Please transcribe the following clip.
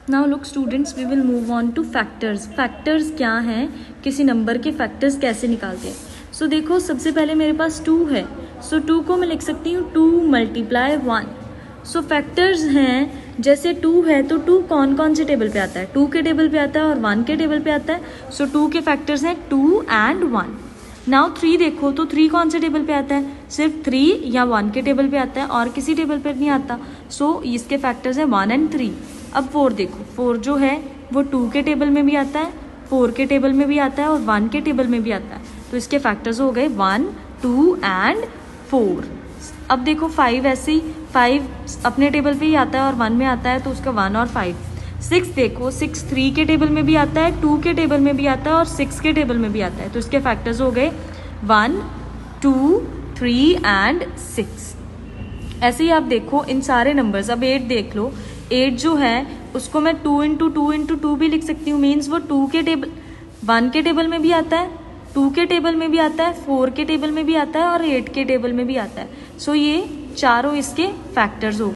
Now look students, we will move on to factors. Factors क्या हैं, किसी number के फैक्टर्स कैसे निकालते हैं। सो देखो, सबसे पहले मेरे पास 2 है, सो 2 को मैं लिख सकती हूँ 2 × 1। सो फैक्टर्स हैं, जैसे 2 है तो 2 कौन कौन से टेबल पे आता है, 2 के टेबल पे आता है और 1 के टेबल पे आता है। सो 2 के फैक्टर्स हैं 2 and 1। नाउ 3 देखो तो 3 कौन से टेबल पे आता है, सिर्फ 3 या 1 के टेबल पे आता है और किसी टेबल पर नहीं आता। सो इसके फैक्टर्स हैं 1 and 3। अब 4 देखो, 4 जो है वो 2 के टेबल में भी आता है, 4 के टेबल में भी आता है और 1 के टेबल में भी आता है। तो इसके फैक्टर्स हो गए 1, 2 and 4। अब देखो 5 ऐसे ही, 5 अपने टेबल पे ही आता है और 1 में आता है, तो उसका 1 और 5। 6 देखो, 6 3 के टेबल में भी आता है, 2 के टेबल में भी आता है और 6 के टेबल में भी आता है। तो इसके फैक्टर्स हो गए 1, 2, 3 and 6। ऐसे ही आप देखो इन सारे नंबर्स। अब 8 देख लो, 8 जो है उसको मैं 2 × 2 × 2 भी लिख सकती हूँ। मीन्स वो 2 के टेबल 1 के टेबल में भी आता है, 2 के टेबल में भी आता है, 4 के टेबल में भी आता है और 8 के टेबल में भी आता है। सो ये चारों इसके फैक्टर्स हो गए।